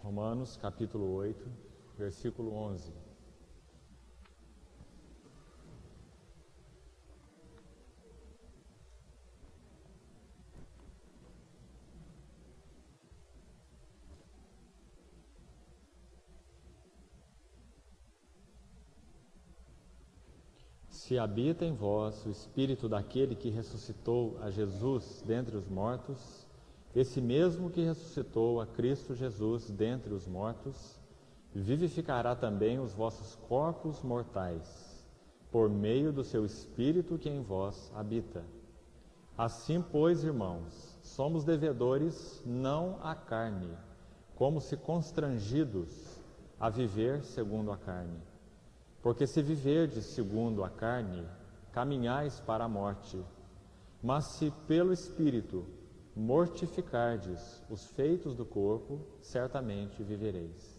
Romanos capítulo 8, versículo 11. Se habita em vós o Espírito daquele que ressuscitou a Jesus dentre os mortos, esse mesmo que ressuscitou a Cristo Jesus dentre os mortos, vivificará também os vossos corpos mortais, por meio do seu Espírito que em vós habita. Assim, pois, irmãos, somos devedores não à carne, como se constrangidos a viver segundo a carne. Porque se viverdes segundo a carne, caminhais para a morte. Mas se pelo Espírito mortificardes os feitos do corpo, certamente vivereis.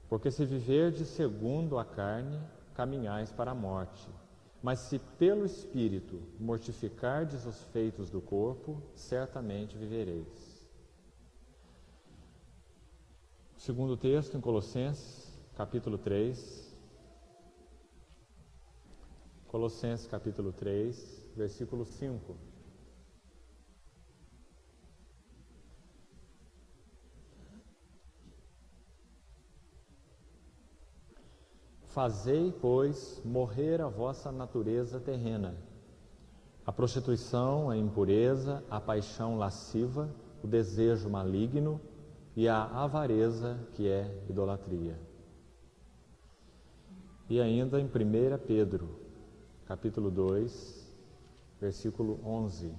Porque se viverdes segundo a carne, caminhais para a morte. Mas se pelo Espírito mortificardes os feitos do corpo, certamente vivereis. O segundo texto em Colossenses, capítulo 3. Colossenses, capítulo 3, versículo 5. Fazei, pois, morrer a vossa natureza terrena, a prostituição, a impureza, a paixão lasciva, o desejo maligno e a avareza, que é idolatria. E ainda em 1 Pedro, capítulo 2, versículo 11.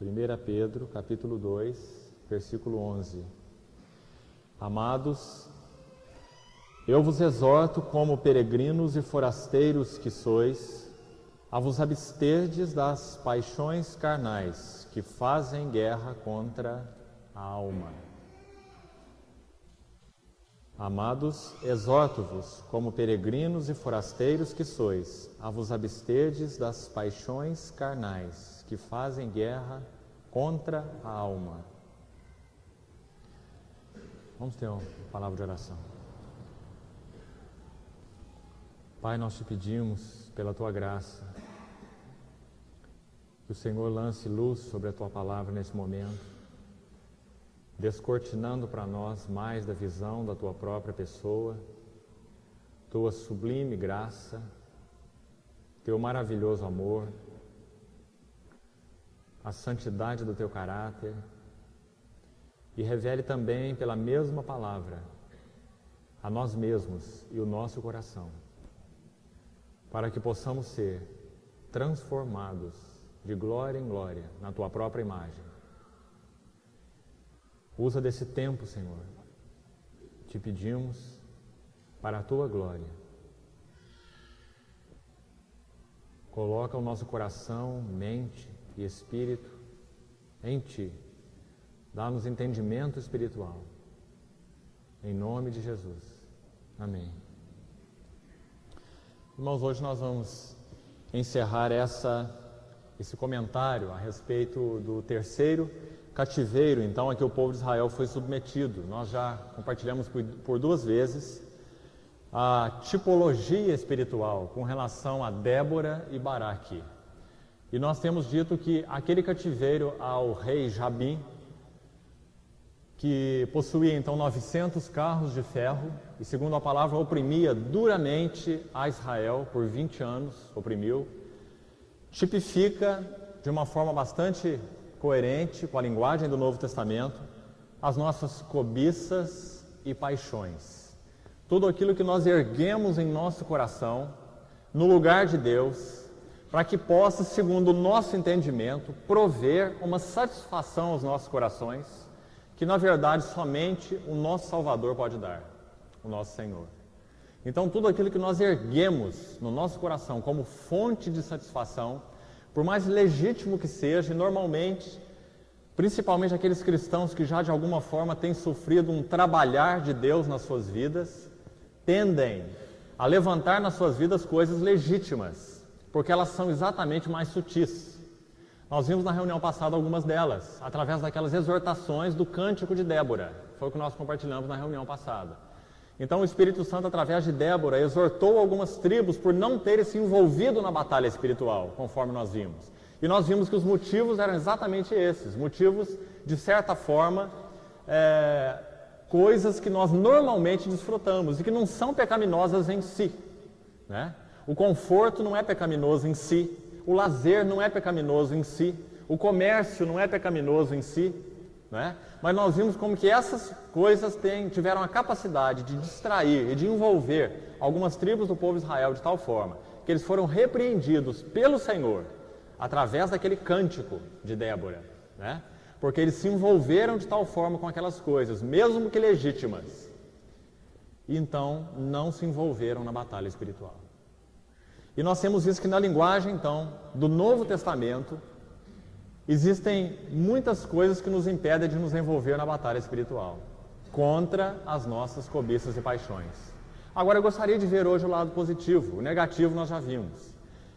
1 Pedro, capítulo 2, versículo 11. Amados, eu vos exorto, como peregrinos e forasteiros que sois, a vos absterdes das paixões carnais que fazem guerra contra a alma. Amados, exorto-vos, como peregrinos e forasteiros que sois, a vos absterdes das paixões carnais que fazem guerra contra a alma. Vamos ter uma palavra de oração. Pai, nós te pedimos, pela Tua graça, que o Senhor lance luz sobre a Tua palavra nesse momento, descortinando para nós mais da visão da Tua própria pessoa, Tua sublime graça, Teu maravilhoso amor, a santidade do Teu caráter, e revele também pela mesma palavra a nós mesmos e o nosso coração, para que possamos ser transformados de glória em glória na Tua própria imagem. Usa desse tempo, Senhor, te pedimos, para a Tua glória. Coloca o nosso coração, mente e espírito em Ti. Dá-nos entendimento espiritual. Em nome de Jesus. Amém. Irmãos, hoje nós vamos encerrar esse comentário a respeito do terceiro cativeiro, então, a que o povo de Israel foi submetido. Nós já compartilhamos por duas vezes a tipologia espiritual com relação a Débora e Baraque. E nós temos dito que aquele cativeiro ao rei Jabim, que possuía então 900 carros de ferro, e segundo a palavra oprimia duramente a Israel por 20 anos, oprimiu, tipifica de uma forma bastante coerente com a linguagem do Novo Testamento as nossas cobiças e paixões. Tudo aquilo que nós erguemos em nosso coração, no lugar de Deus, para que possa, segundo o nosso entendimento, prover uma satisfação aos nossos corações, que na verdade somente o nosso Salvador pode dar, o nosso Senhor. Então tudo aquilo que nós erguemos no nosso coração como fonte de satisfação, por mais legítimo que seja, e normalmente, principalmente aqueles cristãos que já de alguma forma têm sofrido um trabalhar de Deus nas suas vidas, tendem a levantar nas suas vidas coisas legítimas, porque elas são exatamente mais sutis. Nós vimos na reunião passada algumas delas, através daquelas exortações do Cântico de Débora. Foi o que nós compartilhamos na reunião passada. Então o Espírito Santo, através de Débora, exortou algumas tribos por não terem se envolvido na batalha espiritual, conforme nós vimos. E nós vimos que os motivos eram exatamente esses, motivos, de certa forma, coisas que nós normalmente desfrutamos e que não são pecaminosas em si, né? O conforto não é pecaminoso em si, o lazer não é pecaminoso em si, o comércio não é pecaminoso em si, né? Mas nós vimos como que essas coisas tiveram a capacidade de distrair e de envolver algumas tribos do povo de Israel de tal forma que eles foram repreendidos pelo Senhor através daquele cântico de Débora, né? Porque eles se envolveram de tal forma com aquelas coisas, mesmo que legítimas, e então não se envolveram na batalha espiritual. E nós temos visto que na linguagem, então, do Novo Testamento, existem muitas coisas que nos impedem de nos envolver na batalha espiritual, contra as nossas cobiças e paixões. Agora eu gostaria de ver hoje o lado positivo, o negativo nós já vimos.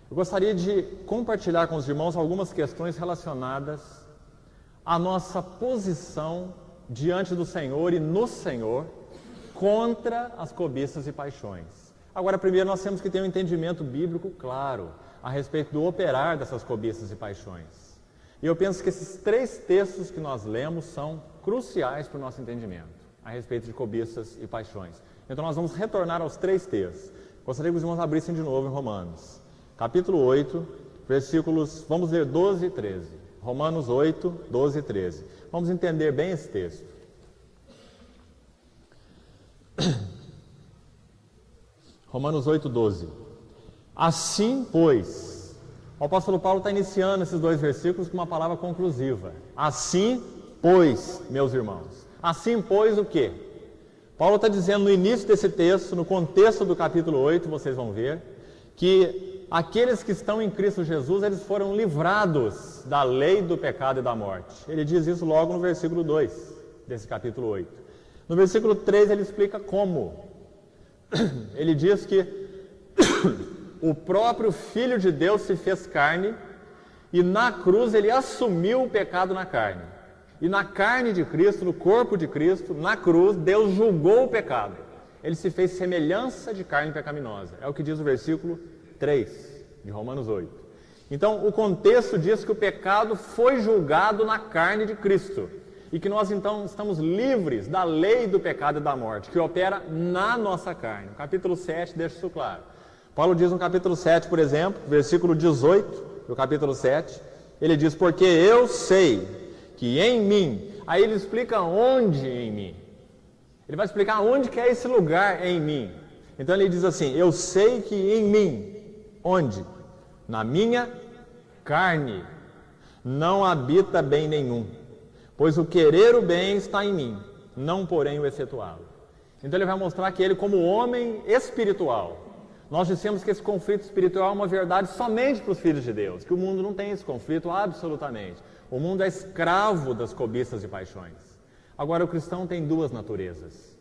Eu gostaria de compartilhar com os irmãos algumas questões relacionadas à nossa posição diante do Senhor e no Senhor contra as cobiças e paixões. Agora, primeiro nós temos que ter um entendimento bíblico claro a respeito do operar dessas cobiças e paixões. E eu penso que esses 3 textos que nós lemos são cruciais para o nosso entendimento a respeito de cobiças e paixões. Então nós vamos retornar aos 3 textos. Gostaria que os irmãos abrissem de novo em Romanos, capítulo 8, versículos, vamos ler 12 e 13. Romanos 8, 12 e 13. Vamos entender bem esse texto. Romanos 8, 12. Assim, pois, o apóstolo Paulo está iniciando esses 2 versículos com uma palavra conclusiva. Assim, pois, meus irmãos. Assim, pois, o quê? Paulo está dizendo no início desse texto, no contexto do capítulo 8, vocês vão ver, que aqueles que estão em Cristo Jesus, eles foram livrados da lei do pecado e da morte. Ele diz isso logo no versículo 2 desse capítulo 8. No versículo 3 ele explica como. Ele diz que o próprio Filho de Deus se fez carne e na cruz ele assumiu o pecado na carne. E na carne de Cristo, no corpo de Cristo, na cruz, Deus julgou o pecado. Ele se fez semelhança de carne pecaminosa. É o que diz o versículo 3 de Romanos 8. Então, o contexto diz que o pecado foi julgado na carne de Cristo. E que nós então estamos livres da lei do pecado e da morte, que opera na nossa carne. O capítulo 7 deixa isso claro. Paulo diz no capítulo 7, por exemplo, versículo 18 do capítulo 7, ele diz, porque eu sei que em mim, aí ele explica onde em mim. Ele vai explicar onde que é esse lugar em mim. Então ele diz assim, eu sei que em mim, onde? Na minha carne, não habita bem nenhum. Pois o querer o bem está em mim, não porém o efetuá-lo. Então ele vai mostrar que ele, como homem espiritual, nós dissemos que esse conflito espiritual é uma verdade somente para os filhos de Deus, que o mundo não tem esse conflito absolutamente. O mundo é escravo das cobiças e paixões. Agora o cristão tem 2 naturezas.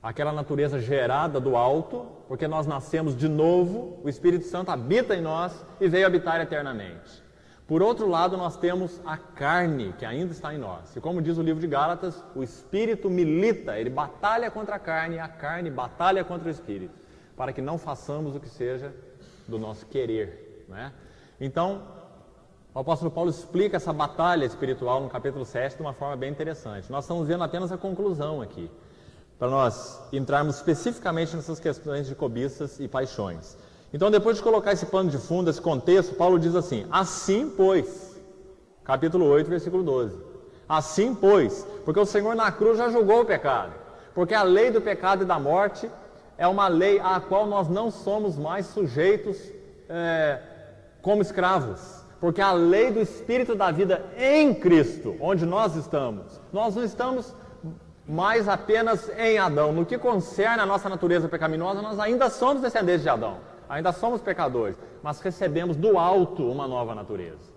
Aquela natureza gerada do alto, porque nós nascemos de novo, o Espírito Santo habita em nós e veio habitar eternamente. Por outro lado, nós temos a carne, que ainda está em nós. E como diz o livro de Gálatas, o Espírito milita, ele batalha contra a carne batalha contra o Espírito, para que não façamos o que seja do nosso querer, né? Então, o apóstolo Paulo explica essa batalha espiritual no capítulo 7 de uma forma bem interessante. Nós estamos vendo apenas a conclusão aqui, para nós entrarmos especificamente nessas questões de cobiças e paixões. Então, depois de colocar esse pano de fundo, esse contexto, Paulo diz assim, assim pois, capítulo 8, versículo 12, assim pois, porque o Senhor na cruz já julgou o pecado, porque a lei do pecado e da morte é uma lei à qual nós não somos mais sujeitos como escravos, porque a lei do Espírito da vida em Cristo, onde nós não estamos mais apenas em Adão. No que concerne a nossa natureza pecaminosa, nós ainda somos descendentes de Adão. Ainda somos pecadores, mas recebemos do alto uma nova natureza,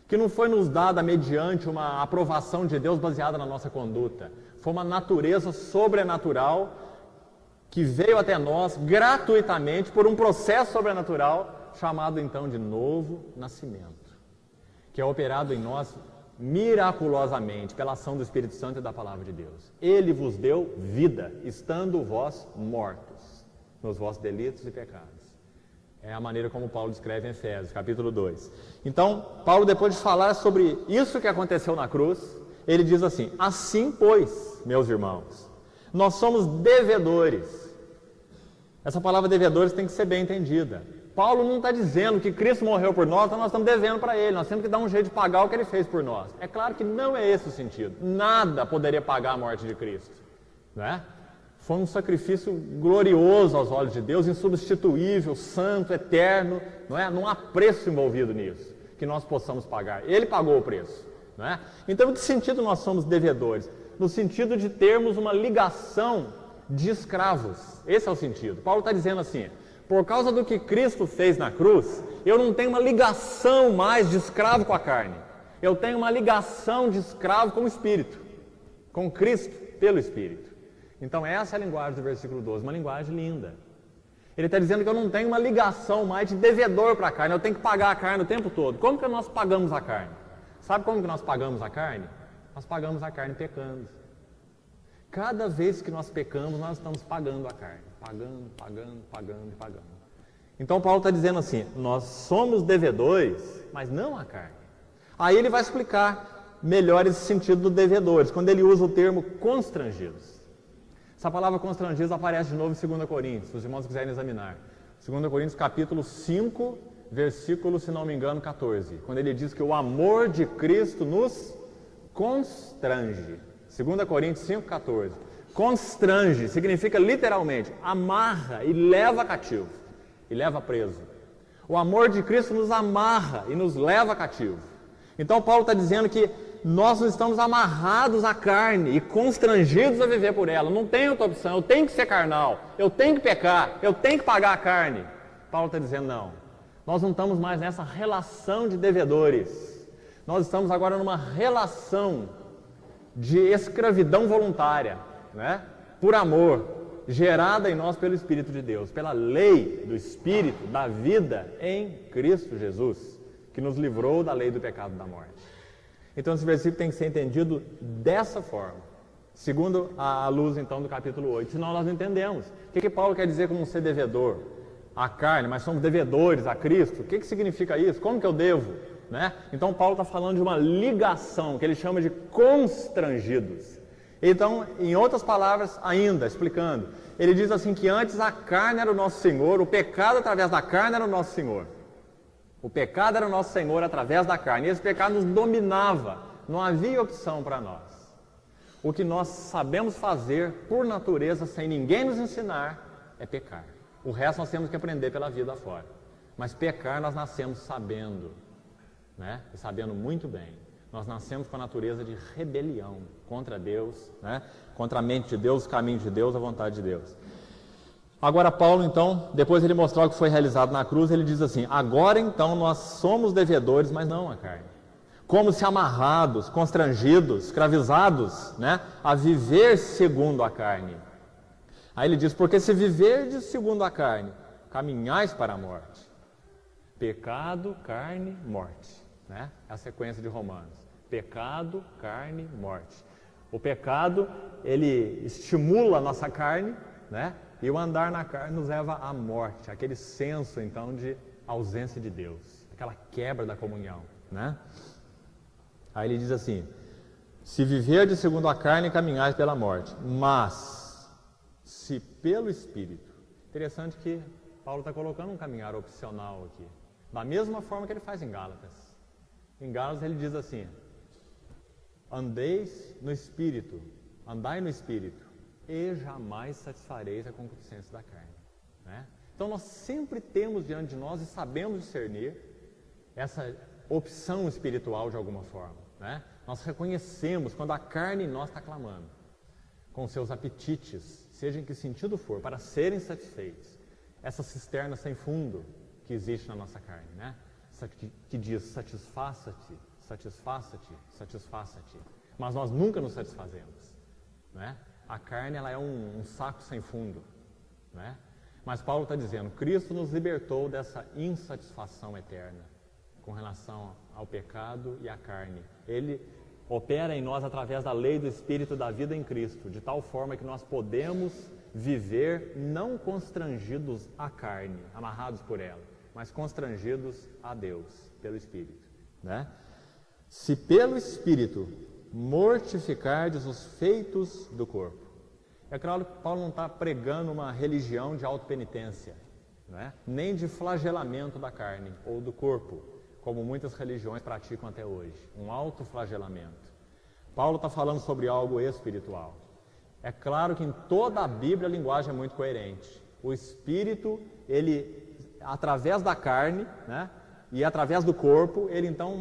que não foi nos dada mediante uma aprovação de Deus baseada na nossa conduta. Foi uma natureza sobrenatural que veio até nós gratuitamente por um processo sobrenatural chamado então de novo nascimento. que é operado em nós miraculosamente pela ação do Espírito Santo e da Palavra de Deus. Ele vos deu vida, estando vós mortos nos vossos delitos e pecados. É a maneira como Paulo descreve em Efésios, capítulo 2. Então, Paulo, depois de falar sobre isso que aconteceu na cruz, ele diz assim: assim, pois, meus irmãos, nós somos devedores. Essa palavra devedores tem que ser bem entendida. Paulo não está dizendo que Cristo morreu por nós, então nós estamos devendo para Ele, nós temos que dar um jeito de pagar o que Ele fez por nós. É claro que não é esse o sentido. Nada poderia pagar a morte de Cristo, né? Foi um sacrifício glorioso aos olhos de Deus, insubstituível, santo, eterno, não é? Não há preço envolvido nisso, que nós possamos pagar. Ele pagou o preço, não é? Então, em que sentido nós somos devedores? No sentido de termos uma ligação de escravos. Esse é o sentido. Paulo está dizendo assim: por causa do que Cristo fez na cruz, eu não tenho uma ligação mais de escravo com a carne. Eu tenho uma ligação de escravo com o Espírito, com Cristo pelo Espírito. Então essa é a linguagem do versículo 12, uma linguagem linda. Ele está dizendo que eu não tenho uma ligação mais de devedor para a carne, eu tenho que pagar a carne o tempo todo. Como que nós pagamos a carne? Sabe como que nós pagamos a carne? Nós pagamos a carne pecando. Cada vez que nós pecamos, nós estamos pagando a carne. Pagando. Então Paulo está dizendo assim: nós somos devedores, mas não a carne. Aí ele vai explicar melhor esse sentido do devedores, quando ele usa o termo constrangidos. Essa palavra constrangidos aparece de novo em 2 Coríntios, se os irmãos quiserem examinar. 2 Coríntios capítulo 5, versículo, se não me engano, 14. Quando ele diz que o amor de Cristo nos constrange. 2 Coríntios 5, 14. Constrange significa literalmente amarra e leva cativo, e leva preso. O amor de Cristo nos amarra e nos leva cativo. Então Paulo está dizendo que nós não estamos amarrados à carne e constrangidos a viver por ela. Não tem outra opção, eu tenho que ser carnal, eu tenho que pecar, eu tenho que pagar a carne. Paulo está dizendo não, nós não estamos mais nessa relação de devedores. Nós estamos agora numa relação de escravidão voluntária, né? Por amor, gerada em nós pelo Espírito de Deus, pela lei do Espírito da vida em Cristo Jesus, que nos livrou da lei do pecado e da morte. Então esse versículo tem que ser entendido dessa forma, segundo a luz então do capítulo 8, senão nós não entendemos. O que Paulo quer dizer como ser devedor? A carne, mas somos devedores a Cristo? O que significa isso? Como que eu devo? Né? Então Paulo está falando de uma ligação, que ele chama de constrangidos. Então, em outras palavras ainda, explicando, ele diz assim que antes a carne era o nosso Senhor, o pecado através da carne era o nosso Senhor. O pecado era o nosso Senhor através da carne, e esse pecado nos dominava, não havia opção para nós. O que nós sabemos fazer por natureza, sem ninguém nos ensinar, é pecar. O resto nós temos que aprender pela vida afora. Mas pecar nós nascemos sabendo, né? E sabendo muito bem. Nós nascemos com a natureza de rebelião contra Deus, né? Contra a mente de Deus, o caminho de Deus, a vontade de Deus. Agora Paulo, então, depois de ele mostrar o que foi realizado na cruz, ele diz assim: agora então nós somos devedores, mas não a carne. Como se amarrados, constrangidos, escravizados, né? A viver segundo a carne. Aí ele diz: porque se viverdes segundo a carne, caminhais para a morte. Pecado, carne, morte, né? É a sequência de Romanos. Pecado, carne, morte. O pecado, ele estimula a nossa carne, né? E o andar na carne nos leva à morte, aquele senso, então, de ausência de Deus, aquela quebra da comunhão, né? Aí ele diz assim: se viverdes segundo a carne, caminhais pela morte, mas se pelo Espírito. Interessante que Paulo está colocando um caminhar opcional aqui, da mesma forma que ele faz em Gálatas. Em Gálatas ele diz assim: andeis no Espírito, andai no Espírito, e jamais satisfareis a concupiscência da carne, né? Então nós sempre temos diante de nós e sabemos discernir essa opção espiritual de alguma forma, né? Nós reconhecemos quando a carne em nós está clamando, com seus apetites, seja em que sentido for, para serem satisfeitos. Essa cisterna sem fundo que existe na nossa carne, né? Que diz: satisfaça-te, satisfaça-te, satisfaça-te. Mas nós nunca nos satisfazemos, né? A carne, ela é um saco sem fundo, né? Mas Paulo está dizendo: Cristo nos libertou dessa insatisfação eterna. com relação ao pecado e à carne. Ele opera em nós através da lei do Espírito da vida em Cristo, de tal forma que nós podemos viver não constrangidos à carne, amarrados por ela, mas constrangidos a Deus, pelo Espírito. Né? Se pelo Espírito mortificardes os feitos do corpo. É claro que Paulo não está pregando uma religião de autopenitência, né? Nem de flagelamento da carne ou do corpo, como muitas religiões praticam até hoje, um autoflagelamento. Paulo está falando sobre algo espiritual. É claro que em toda a Bíblia a linguagem é muito coerente. O Espírito, ele, através da carne, né, e através do corpo, ele então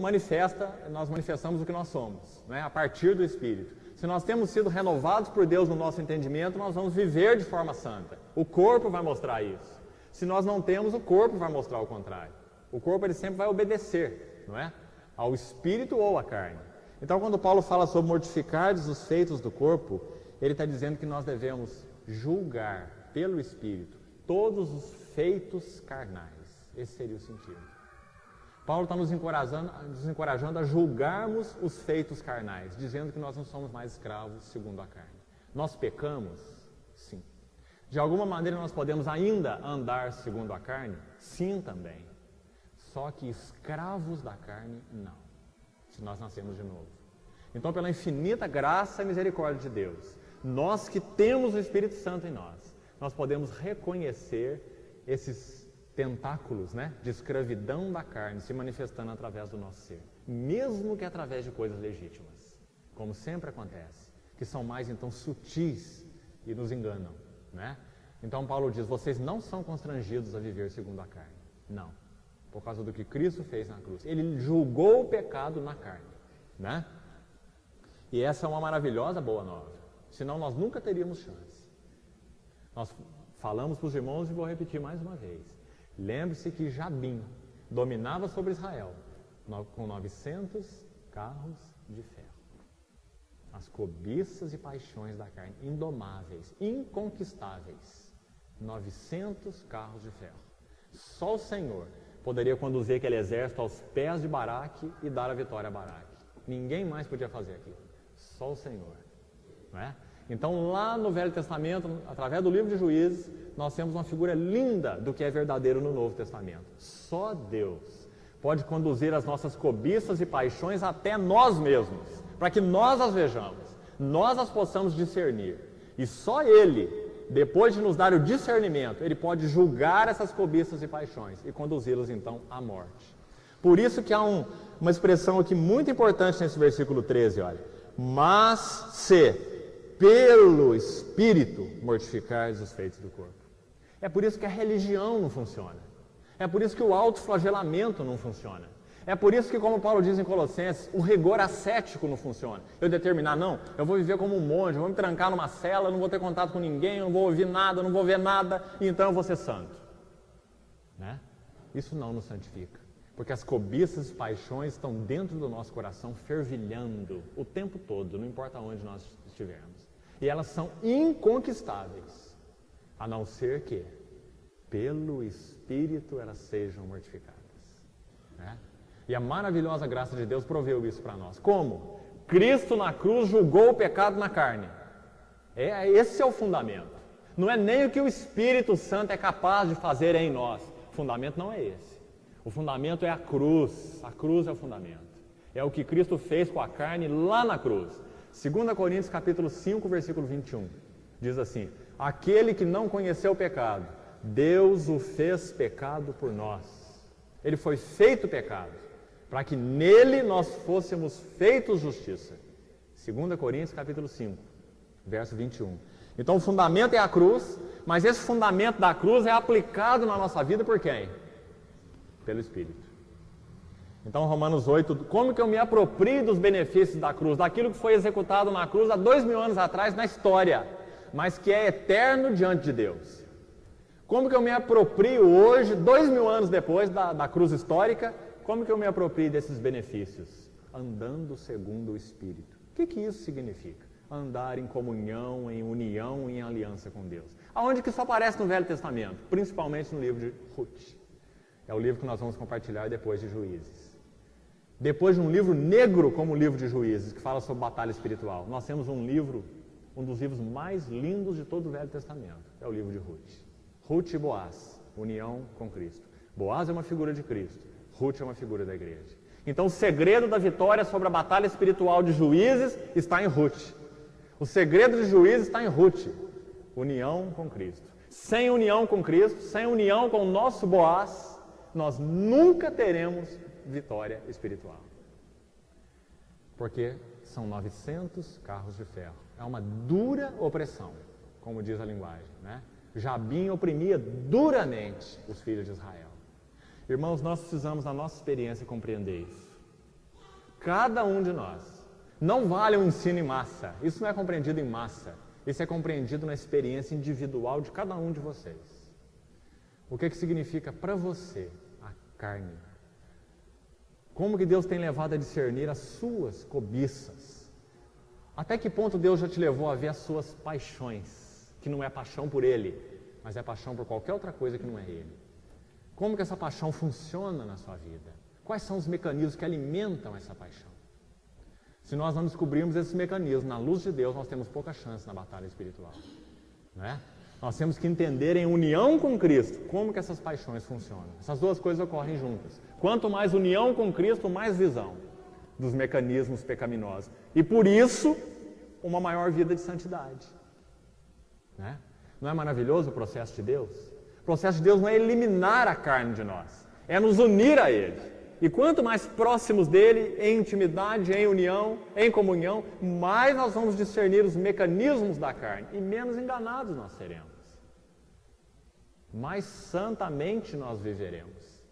nós manifestamos o que nós somos, né, a partir do Espírito. Se nós temos sido renovados por Deus no nosso entendimento, nós vamos viver de forma santa. O corpo vai mostrar isso. Se nós não temos, o corpo vai mostrar o contrário. O corpo ele sempre vai obedecer, não é? Ao Espírito ou à carne. Então, quando Paulo fala sobre mortificardes os feitos do corpo, ele está dizendo que nós devemos julgar pelo Espírito todos os feitos carnais. Esse seria o sentido. Paulo está nos encorajando a julgarmos os feitos carnais, dizendo que nós não somos mais escravos segundo a carne. Nós pecamos? Sim. De alguma maneira nós podemos ainda andar segundo a carne? Sim, também. Só que escravos da carne, não. Se nós nascemos de novo. Então, pela infinita graça e misericórdia de Deus, nós que temos o Espírito Santo em nós podemos reconhecer esses tentáculos, né, de escravidão da carne se manifestando através do nosso ser, mesmo que através de coisas legítimas, como sempre acontece, que são mais então sutis e nos enganam, né? Então Paulo diz, vocês não são constrangidos a viver segundo a carne, não, por causa do que Cristo fez na cruz. Ele julgou o pecado na carne, né? E essa é uma maravilhosa boa nova, senão nós nunca teríamos chance. Nós falamos para os irmãos e vou repetir mais uma vez. Lembre-se que Jabim dominava sobre Israel com 900 carros de ferro. As cobiças e paixões da carne, indomáveis, inconquistáveis. 900 carros de ferro. Só o Senhor poderia conduzir aquele exército aos pés de Baraque e dar a vitória a Baraque. Ninguém mais podia fazer aquilo. Só o Senhor. Não é? Então, lá no Velho Testamento, através do livro de Juízes, nós temos uma figura linda do que é verdadeiro no Novo Testamento. Só Deus pode conduzir as nossas cobiças e paixões até nós mesmos, para que nós as vejamos, nós as possamos discernir. E só Ele, depois de nos dar o discernimento, Ele pode julgar essas cobiças e paixões e conduzi-las então à morte. Por isso que há uma expressão aqui muito importante nesse versículo 13, olha. Mas se pelo Espírito mortificares os feitos do corpo. É por isso que a religião não funciona. É por isso que o autoflagelamento não funciona. É por isso que, como Paulo diz em Colossenses, o rigor ascético não funciona. Eu determinar, não, eu vou viver como um monge, eu vou me trancar numa cela, eu não vou ter contato com ninguém, eu não vou ouvir nada, eu não vou ver nada, e então eu vou ser santo. Né? Isso não nos santifica. Porque as cobiças e paixões estão dentro do nosso coração, fervilhando o tempo todo, não importa onde nós estivermos. E elas são inconquistáveis, a não ser que, pelo Espírito, elas sejam mortificadas. Né? E a maravilhosa graça de Deus proveu isso para nós. Como? Cristo na cruz julgou o pecado na carne. Esse é o fundamento. Não é nem o que o Espírito Santo é capaz de fazer em nós. O fundamento não é esse. O fundamento é a cruz. A cruz é o fundamento. É o que Cristo fez com a carne lá na cruz. 2 Coríntios capítulo 5, versículo 21. Diz assim: aquele que não conheceu o pecado, Deus o fez pecado por nós. Ele foi feito pecado, para que nele nós fôssemos feitos justiça. 2 Coríntios capítulo 5, verso 21. Então o fundamento é a cruz, mas esse fundamento da cruz é aplicado na nossa vida por quem? Pelo Espírito. Então Romanos 8, como que eu me aproprio dos benefícios da cruz, daquilo que foi executado na cruz há 2000 anos atrás na história, mas que é eterno diante de Deus. Como que eu me aproprio hoje, 2000 anos depois da cruz histórica, como que eu me aproprio desses benefícios? Andando segundo o Espírito. O que isso significa? Andar em comunhão, em união, em aliança com Deus. Aonde que isso aparece no Velho Testamento? Principalmente no livro de Ruth. É o livro que nós vamos compartilhar depois de Juízes. Depois de um livro negro como o livro de Juízes, que fala sobre batalha espiritual, nós temos um dos livros mais lindos de todo o Velho Testamento, é o livro de Ruth. Ruth e Boaz, união com Cristo. Boaz é uma figura de Cristo, Ruth é uma figura da igreja. Então o segredo da vitória sobre a batalha espiritual de Juízes está em Ruth. O segredo de Juízes está em Ruth, união com Cristo. Sem união com Cristo, sem união com o nosso Boaz, nós nunca teremos vitória espiritual. Porque são 900 carros de ferro. É uma dura opressão, como diz a linguagem, né? Jabim oprimia duramente os filhos de Israel. Irmãos, nós precisamos, na nossa experiência, compreender isso. Cada um de nós. Não vale um ensino em massa. Isso não é compreendido em massa. Isso é compreendido na experiência individual de cada um de vocês. O que significa para você a carne? Como que Deus tem levado a discernir as suas cobiças? Até que ponto Deus já te levou a ver as suas paixões, que não é paixão por Ele, mas é paixão por qualquer outra coisa que não é Ele? Como que essa paixão funciona na sua vida? Quais são os mecanismos que alimentam essa paixão? Se nós não descobrirmos esses mecanismos na luz de Deus, nós temos pouca chance na batalha espiritual, né? Nós temos que entender em união com Cristo como que essas paixões funcionam. Essas duas coisas ocorrem juntas. Quanto mais união com Cristo, mais visão dos mecanismos pecaminosos. E por isso, uma maior vida de santidade, né? Não é maravilhoso o processo de Deus? O processo de Deus não é eliminar a carne de nós, é nos unir a Ele. E quanto mais próximos dele, em intimidade, em união, em comunhão, mais nós vamos discernir os mecanismos da carne e menos enganados nós seremos. Mais santamente nós viveremos.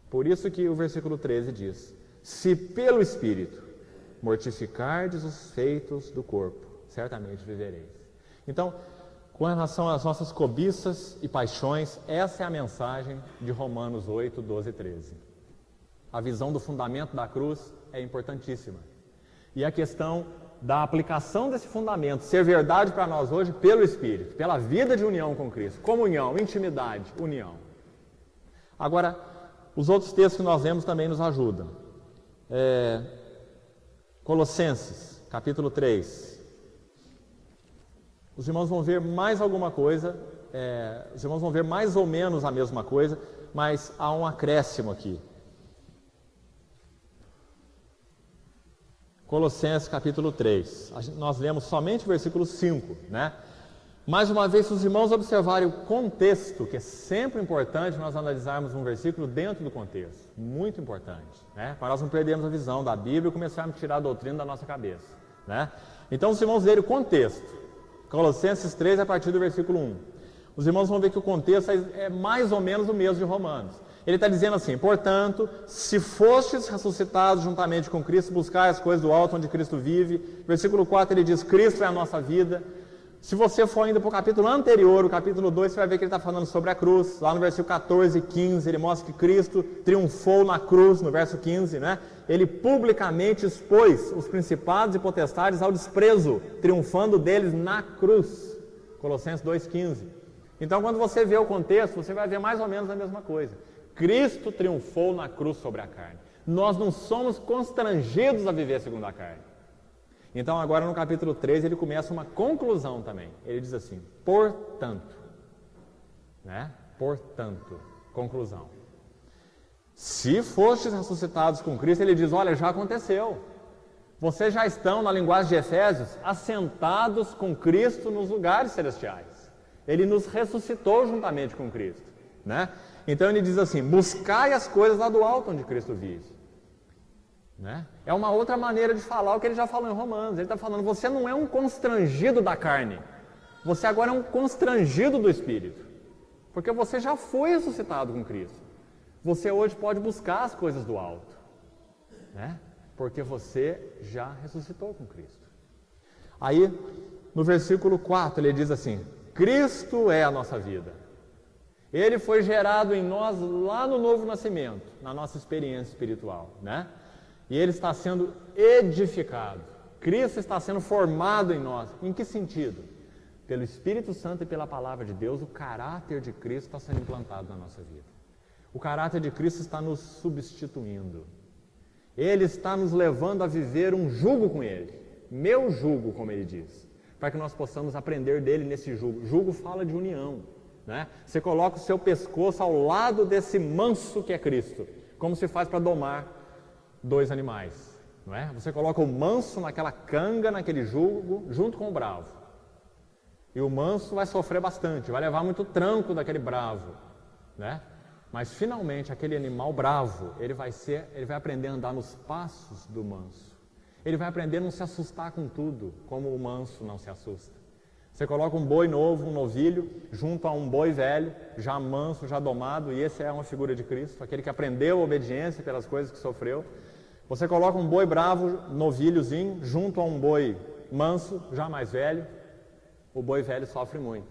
Por isso que o versículo 13 diz: se pelo Espírito mortificardes os feitos do corpo, certamente vivereis. Então, com relação às nossas cobiças e paixões, essa é a mensagem de Romanos 8, 12 e 13. A visão do fundamento da cruz é importantíssima. E a questão da aplicação desse fundamento ser verdade para nós hoje pelo Espírito, pela vida de união com Cristo. Comunhão, intimidade, união. Agora, os outros textos que nós lemos também nos ajudam. Colossenses, capítulo 3. Os irmãos vão ver mais alguma coisa, os irmãos vão ver mais ou menos a mesma coisa, mas há um acréscimo aqui. Colossenses capítulo 3, nós lemos somente o versículo 5, né? Mais uma vez, se os irmãos observarem o contexto, que é sempre importante nós analisarmos um versículo dentro do contexto, muito importante, né? Para nós não perdermos a visão da Bíblia e começarmos a tirar a doutrina da nossa cabeça, né? Então, os irmãos lerem o contexto, Colossenses 3, a partir do versículo 1. Os irmãos vão ver que o contexto é mais ou menos o mesmo de Romanos. Ele está dizendo assim: portanto, se fostes ressuscitados juntamente com Cristo, buscai as coisas do alto onde Cristo vive. Versículo 4 ele diz: Cristo é a nossa vida. Se você for ainda para o capítulo anterior, o capítulo 2, você vai ver que ele está falando sobre a cruz. Lá no versículo 14 e 15, ele mostra que Cristo triunfou na cruz, no verso 15, né? Ele publicamente expôs os principados e potestades ao desprezo, triunfando deles na cruz. Colossenses 2,15. Então, quando você vê o contexto, você vai ver mais ou menos a mesma coisa. Cristo triunfou na cruz sobre a carne. Nós não somos constrangidos a viver segundo a carne. Então, agora no capítulo 3, ele começa uma conclusão também. Ele diz assim: portanto, né? Portanto, conclusão. Se fostes ressuscitados com Cristo, ele diz: olha, já aconteceu. Vocês já estão, na linguagem de Efésios, assentados com Cristo nos lugares celestiais. Ele nos ressuscitou juntamente com Cristo, né? Então ele diz assim: buscai as coisas lá do alto onde Cristo vive, né? É uma outra maneira de falar o que ele já falou em Romanos. Ele está falando: você não é um constrangido da carne, você agora é um constrangido do Espírito, porque você já foi ressuscitado com Cristo. Você hoje pode buscar as coisas do alto, né? Porque você já ressuscitou com Cristo. Aí, no versículo 4, ele diz assim: Cristo é a nossa vida. Ele foi gerado em nós lá no novo nascimento, na nossa experiência espiritual, né? E ele está sendo edificado. Cristo está sendo formado em nós. Em que sentido? Pelo Espírito Santo e pela Palavra de Deus, o caráter de Cristo está sendo implantado na nossa vida. O caráter de Cristo está nos substituindo. Ele está nos levando a viver um jugo com Ele. Meu jugo, como Ele diz. Para que nós possamos aprender dele nesse jugo. Jugo fala de união. Né? Você coloca o seu pescoço ao lado desse manso que é Cristo. Como se faz para domar dois animais. Não é? Você coloca o manso naquela canga, naquele jugo, junto com o bravo. E o manso vai sofrer bastante, vai levar muito tranco daquele bravo. Né? Mas finalmente aquele animal bravo, ele vai aprender a andar nos passos do manso. Ele vai aprender a não se assustar com tudo, como o manso não se assusta. Você coloca um boi novo, um novilho, junto a um boi velho, já manso, já domado, e esse é uma figura de Cristo, aquele que aprendeu a obediência pelas coisas que sofreu. Você coloca um boi bravo, novilhozinho, junto a um boi manso, já mais velho, o boi velho sofre muito.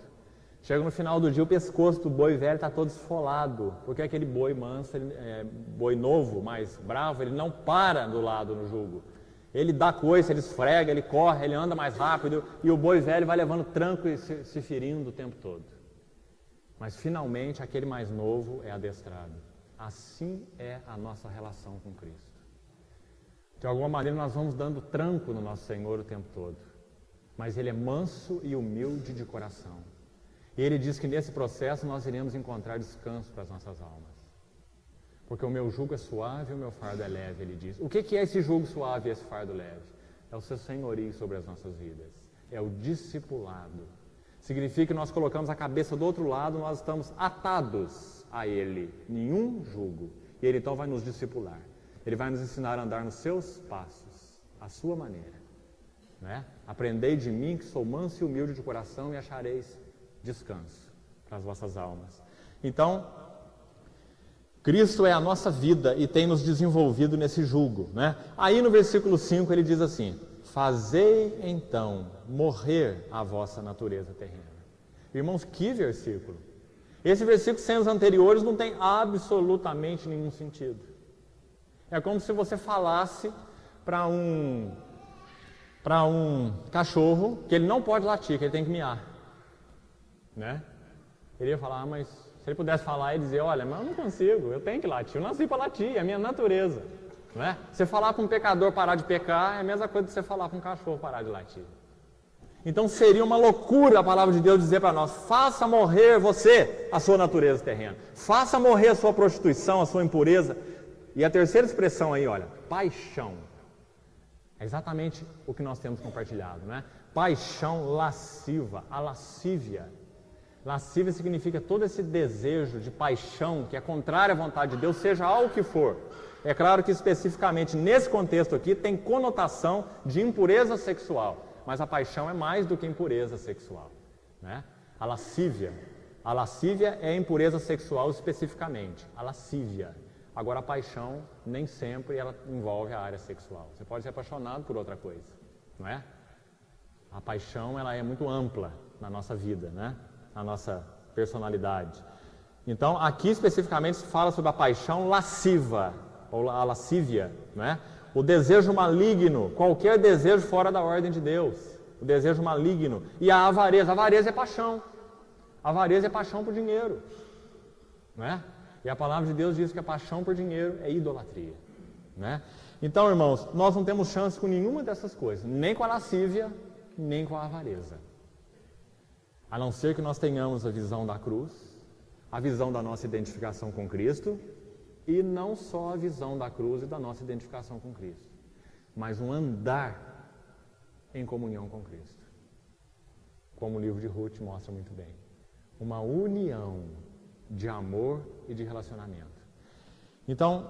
Chega no final do dia, o pescoço do boi velho está todo esfolado, porque aquele boi manso, boi novo, mais bravo, ele não para do lado no jugo. Ele dá coice, ele esfrega, ele corre, ele anda mais rápido, e o boi velho vai levando tranco e se ferindo o tempo todo. Mas finalmente aquele mais novo é adestrado. Assim é a nossa relação com Cristo. De alguma maneira nós vamos dando tranco no nosso Senhor o tempo todo. Mas Ele é manso e humilde de coração. E Ele diz que nesse processo nós iremos encontrar descanso para as nossas almas. Porque o meu jugo é suave e o meu fardo é leve, Ele diz. O que é esse jugo suave e esse fardo leve? É o seu senhorio sobre as nossas vidas. É o discipulado. Significa que nós colocamos a cabeça do outro lado, nós estamos atados a Ele. Nenhum jugo. E Ele então vai nos discipular. Ele vai nos ensinar a andar nos seus passos, à sua maneira. Né? Aprendei de mim que sou manso e humilde de coração e achareis descanso para as vossas almas. Então, Cristo é a nossa vida e tem nos desenvolvido nesse jugo. Né? Aí no versículo 5 ele diz assim: fazei então morrer a vossa natureza terrena. Irmãos, que versículo! Esse versículo sem os anteriores não tem absolutamente nenhum sentido. É como se você falasse para um cachorro que ele não pode latir, que ele tem que miar. Né? Ele ia falar, mas se ele pudesse falar e dizer, olha, mas eu não consigo, eu tenho que latir, eu nasci para latir, é a minha natureza. Né? Você falar para um pecador parar de pecar é a mesma coisa que você falar para um cachorro parar de latir. Então seria uma loucura a palavra de Deus dizer para nós, faça morrer você a sua natureza terrena, faça morrer a sua prostituição, a sua impureza. E a terceira expressão aí, olha, paixão. É exatamente o que nós temos compartilhado, né? Paixão lasciva, a lascívia. Lascívia significa todo esse desejo de paixão que é contrário à vontade de Deus, seja algo que for. É claro que especificamente nesse contexto aqui tem conotação de impureza sexual, mas a paixão é mais do que impureza sexual. Né? A lascívia é a impureza sexual especificamente, a lascívia. Agora a paixão nem sempre ela envolve a área sexual. Você pode ser apaixonado por outra coisa, não é? A paixão ela é muito ampla na nossa vida, né? Na nossa personalidade. Então, aqui especificamente se fala sobre a paixão lasciva, ou a lascívia, né? O desejo maligno, qualquer desejo fora da ordem de Deus. O desejo maligno. E a avareza é paixão. A avareza é paixão por dinheiro, né? E a palavra de Deus diz que a paixão por dinheiro é idolatria, né? Então, irmãos, nós não temos chance com nenhuma dessas coisas, nem com a lascívia, nem com a avareza. A não ser que nós tenhamos a visão da cruz, a visão da nossa identificação com Cristo, e não só a visão da cruz e da nossa identificação com Cristo, mas um andar em comunhão com Cristo. Como o livro de Ruth mostra muito bem. Uma união de amor e de relacionamento. Então,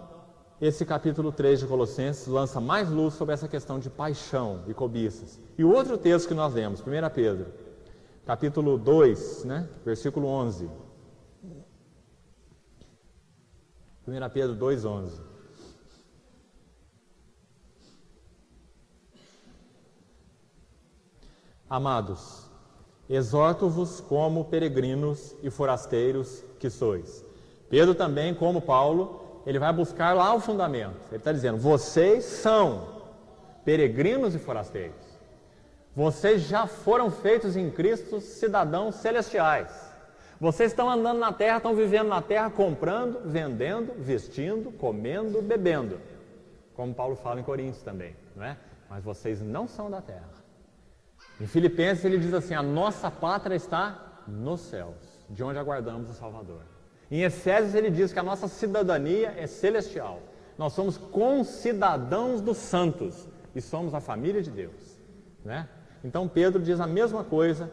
esse capítulo 3 de Colossenses lança mais luz sobre essa questão de paixão e cobiças. E o outro texto que nós lemos, 1 Pedro, capítulo 2, né, versículo 11. 1 Pedro 2, 11. Amados, exorto-vos como peregrinos e forasteiros que sois. Pedro também, como Paulo, ele vai buscar lá o fundamento. Ele está dizendo, vocês são peregrinos e forasteiros. Vocês já foram feitos em Cristo cidadãos celestiais. Vocês estão andando na terra, estão vivendo na terra, comprando, vendendo, vestindo, comendo, bebendo. como Paulo fala em Coríntios também, não é? Mas vocês não são da terra. Em Filipenses ele diz assim, a nossa pátria está nos céus, de onde aguardamos o Salvador. Em Efésios ele diz que a nossa cidadania é celestial. Nós somos concidadãos dos santos e somos a família de Deus, né? Então Pedro diz a mesma coisa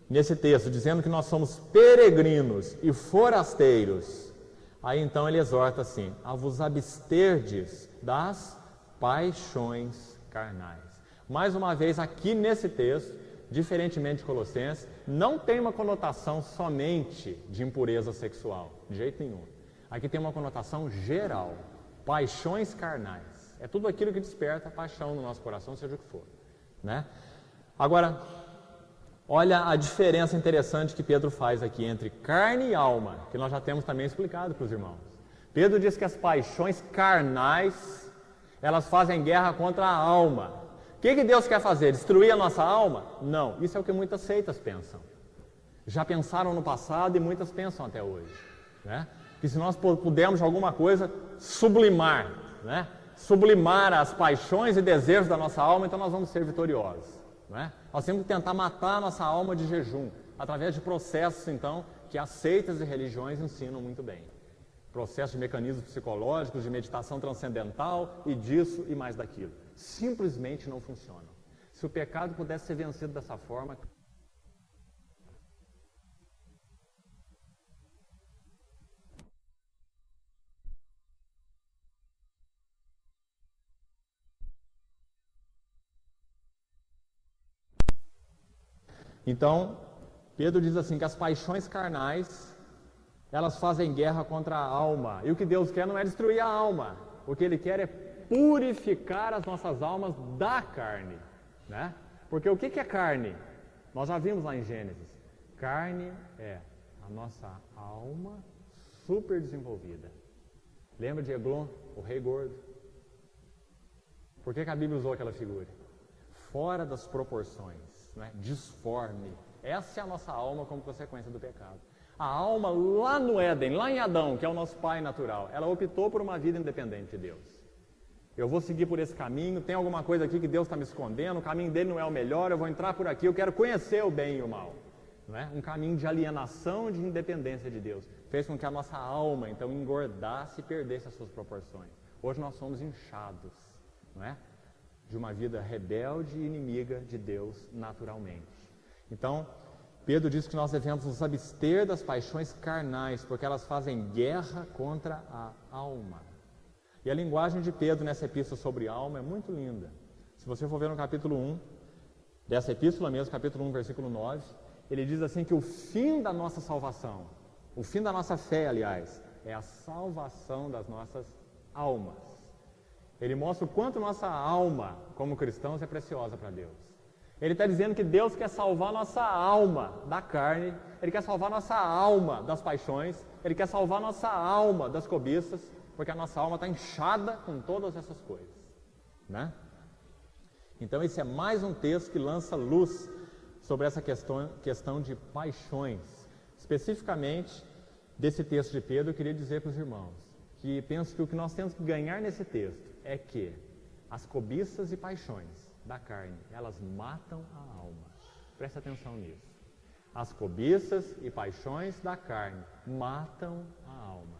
nesse texto, dizendo que nós somos peregrinos e forasteiros. Aí então ele exorta assim, a vos absterdes das paixões carnais. Mais uma vez aqui nesse texto, diferentemente de Colossenses, não tem uma conotação somente de impureza sexual, de jeito nenhum. Aqui tem uma conotação geral, paixões carnais. É tudo aquilo que desperta paixão no nosso coração, seja o que for, né? Agora, olha a diferença interessante que Pedro faz aqui entre carne e alma, que nós já temos também explicado para os irmãos. Pedro diz que as paixões carnais, elas fazem guerra contra a alma. O que Deus quer fazer? Destruir a nossa alma? Não, isso é o que muitas seitas pensam. Já pensaram no passado e muitas pensam até hoje, né? Que se nós pudermos de alguma coisa sublimar, né? Sublimar as paixões e desejos da nossa alma, então nós vamos ser vitoriosos, né? Nós temos que tentar matar a nossa alma de jejum, através de processos, então, que as seitas e religiões ensinam muito bem. Processos de mecanismos psicológicos, de meditação transcendental e disso e mais daquilo. Simplesmente não funcionam. Se o pecado pudesse ser vencido dessa forma... Então, Pedro diz assim, que as paixões carnais, elas fazem guerra contra a alma. E o que Deus quer não é destruir a alma. O que Ele quer é purificar as nossas almas da carne, né? Porque o que é carne? Nós já vimos lá em Gênesis. Carne é a nossa alma super desenvolvida. Lembra de Eglon, o rei gordo? Por que a Bíblia usou aquela figura? Fora das proporções, né? Disforme. Essa é a nossa alma como consequência do pecado. A alma lá no Éden, lá em Adão, que é o nosso pai natural, ela optou por uma vida independente de Deus. Eu vou seguir por esse caminho, tem alguma coisa aqui que Deus está me escondendo, o caminho dele não é o melhor, eu vou entrar por aqui, eu quero conhecer o bem e o mal. Não é? Um caminho de alienação, de independência de Deus. Fez com que a nossa alma, então, engordasse e perdesse as suas proporções. Hoje nós somos inchados, não é? De uma vida rebelde e inimiga de Deus naturalmente. Então, Pedro diz que nós devemos nos abster das paixões carnais, porque elas fazem guerra contra a alma. E a linguagem de Pedro nessa epístola sobre alma é muito linda. Se você for ver no capítulo 1, dessa epístola mesmo, capítulo 1, versículo 9, ele diz assim que o fim da nossa salvação, o fim da nossa fé, aliás, é a salvação das nossas almas. Ele mostra o quanto nossa alma, como cristãos, é preciosa para Deus. Ele está dizendo que Deus quer salvar nossa alma da carne, Ele quer salvar nossa alma das paixões, Ele quer salvar nossa alma das cobiças, porque a nossa alma está inchada com todas essas coisas, né? Então esse é mais um texto que lança luz sobre essa questão de paixões. Especificamente desse texto de Pedro, eu queria dizer para os irmãos que penso que o que nós temos que ganhar nesse texto é que as cobiças e paixões da carne, elas matam a alma. Presta atenção nisso. As cobiças e paixões da carne matam a alma.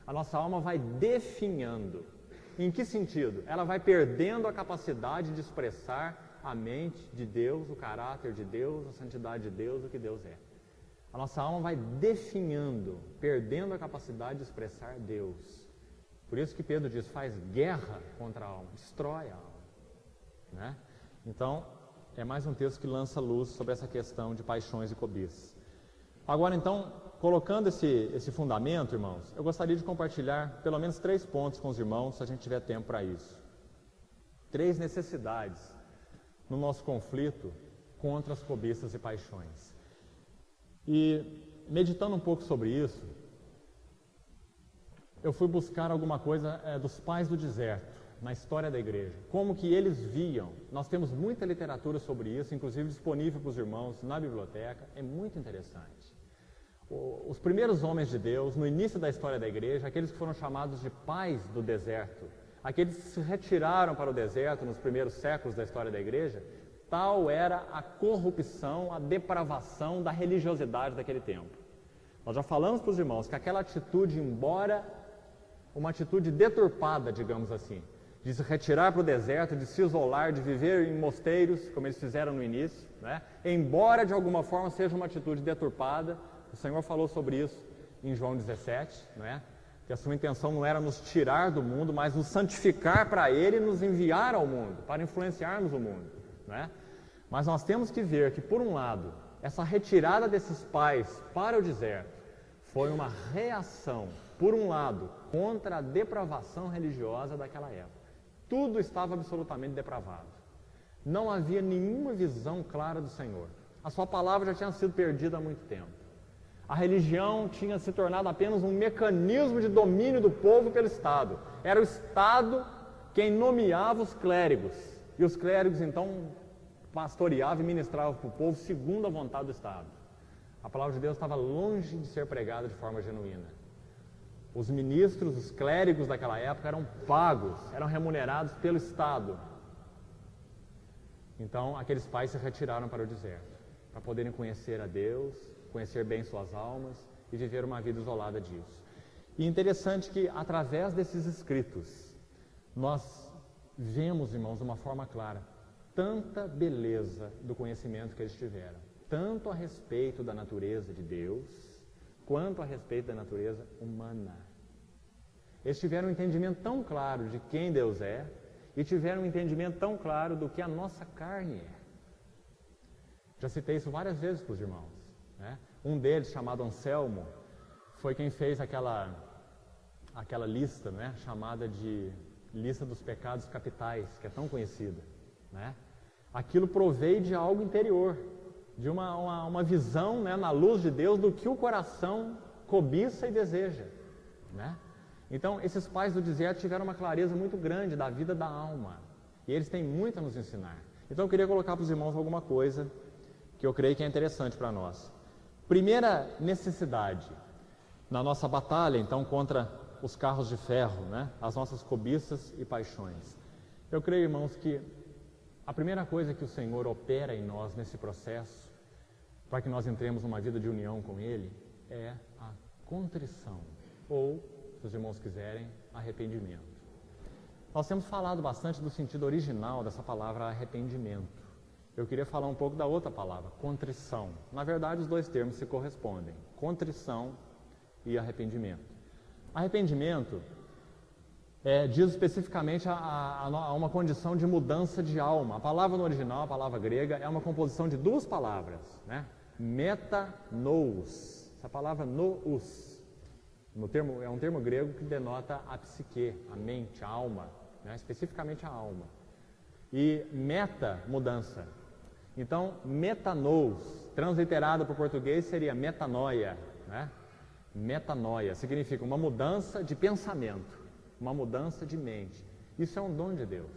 A nossa alma vai definhando. Em que sentido? Ela vai perdendo a capacidade de expressar a mente de Deus, o caráter de Deus, a santidade de Deus, o que Deus é. A nossa alma vai definhando, perdendo a capacidade de expressar Deus. Por isso que Pedro diz, faz guerra contra a alma, destrói a alma, né? Então, é mais um texto que lança luz sobre essa questão de paixões e cobiças. Agora, então, colocando esse fundamento, irmãos, eu gostaria de compartilhar pelo menos 3 pontos com os irmãos, se a gente tiver tempo para isso. 3 necessidades no nosso conflito contra as cobiças e paixões. E, meditando um pouco sobre isso, eu fui buscar alguma coisa dos pais do deserto, na história da igreja. Como que eles viam. Nós temos muita literatura sobre isso, inclusive disponível para os irmãos na biblioteca. É muito interessante. Os primeiros homens de Deus, no início da história da igreja, aqueles que foram chamados de pais do deserto, aqueles que se retiraram para o deserto nos primeiros séculos da história da igreja, tal era a corrupção, a depravação da religiosidade daquele tempo. Nós já falamos para os irmãos que aquela atitude, embora uma atitude deturpada, digamos assim, de se retirar para o deserto, de se isolar, de viver em mosteiros, como eles fizeram no início, né? Embora de alguma forma seja uma atitude deturpada, o Senhor falou sobre isso em João 17, né? Que a sua intenção não era nos tirar do mundo, mas nos santificar para Ele e nos enviar ao mundo, para influenciarmos o mundo, né? Mas nós temos que ver que, por um lado, essa retirada desses pais para o deserto foi uma reação, por um lado, contra a depravação religiosa daquela época. Tudo estava absolutamente depravado. Não havia nenhuma visão clara do Senhor. A sua palavra já tinha sido perdida há muito tempo. A religião tinha se tornado apenas um mecanismo de domínio do povo pelo Estado. Era o Estado quem nomeava os clérigos. E os clérigos, então, pastoreavam e ministravam para o povo segundo a vontade do Estado. A palavra de Deus estava longe de ser pregada de forma genuína. Os ministros, os clérigos daquela época eram pagos, eram remunerados pelo Estado. Então, aqueles pais se retiraram para o deserto, para poderem conhecer a Deus, conhecer bem suas almas e viver uma vida isolada disso. E interessante que, através desses escritos, nós vemos, irmãos, de uma forma clara, tanta beleza do conhecimento que eles tiveram, tanto a respeito da natureza de Deus, quanto a respeito da natureza humana. Eles tiveram um entendimento tão claro de quem Deus é e tiveram um entendimento tão claro do que a nossa carne é. Já citei isso várias vezes para os irmãos, né? Um deles, chamado Anselmo, foi quem fez aquela lista, né, chamada de lista dos pecados capitais, que é tão conhecida, né? Aquilo proveio de algo interior, de uma visão, né, na luz de Deus do que o coração cobiça e deseja, né? Então, esses pais do deserto tiveram uma clareza muito grande da vida da alma, e eles têm muito a nos ensinar. Então, eu queria colocar para os irmãos alguma coisa que eu creio que é interessante para nós. Primeira necessidade na nossa batalha, então, contra os carros de ferro, né, as nossas cobiças e paixões. Eu creio, irmãos, que a primeira coisa que o Senhor opera em nós nesse processo, para que nós entremos numa vida de união com Ele, é a contrição, ou, se os irmãos quiserem, arrependimento. Nós temos falado bastante do sentido original dessa palavra arrependimento. Eu queria falar um pouco da outra palavra, contrição. Na verdade, os dois termos se correspondem, contrição e arrependimento. Arrependimento diz especificamente a uma condição de mudança de alma. A palavra no original, a palavra grega, é uma composição de duas palavras, né? Metanous. Essa palavra nous é um termo grego que denota a psique, a mente, a alma, né? Especificamente a alma. E meta, mudança. Então, metanous, transliterado para o português, seria metanoia, né? Metanoia significa uma mudança de pensamento, uma mudança de mente. Isso é um dom de Deus.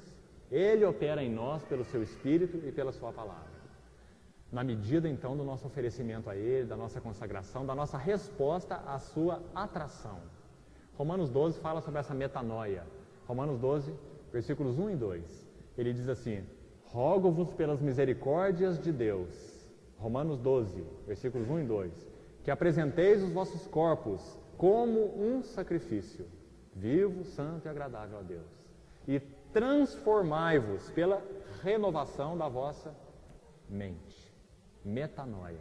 Ele opera em nós pelo seu Espírito e pela sua palavra. Na medida, então, do nosso oferecimento a Ele, da nossa consagração, da nossa resposta à sua atração. Romanos 12 fala sobre essa metanoia. Romanos 12, versículos 1 e 2. Ele diz assim: rogo-vos pelas misericórdias de Deus. Romanos 12, versículos 1 e 2. Que apresenteis os vossos corpos como um sacrifício, vivo, santo e agradável a Deus. E transformai-vos pela renovação da vossa mente. Metanoia.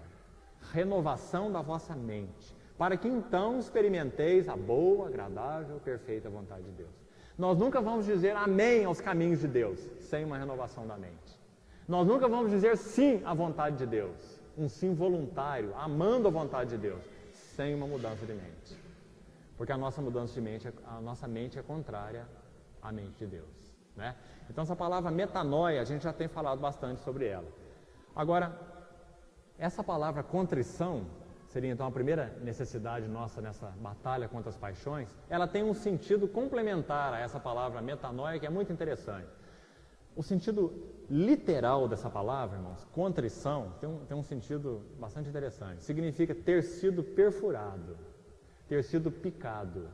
Renovação da vossa mente. Para que então experimenteis a boa, agradável e perfeita vontade de Deus. Nós nunca vamos dizer amém aos caminhos de Deus sem uma renovação da mente. Nós nunca vamos dizer sim à vontade de Deus, um sim voluntário, amando a vontade de Deus, sem uma mudança de mente. Porque a nossa mudança de mente, a nossa mente é contrária à mente de Deus, né? Então essa palavra metanoia, a gente já tem falado bastante sobre ela. Agora, essa palavra contrição, seria então a primeira necessidade nossa nessa batalha contra as paixões, ela tem um sentido complementar a essa palavra metanoia, que é muito interessante. O sentido literal dessa palavra, irmãos, contrição, tem um sentido bastante interessante. Significa ter sido perfurado, ter sido picado.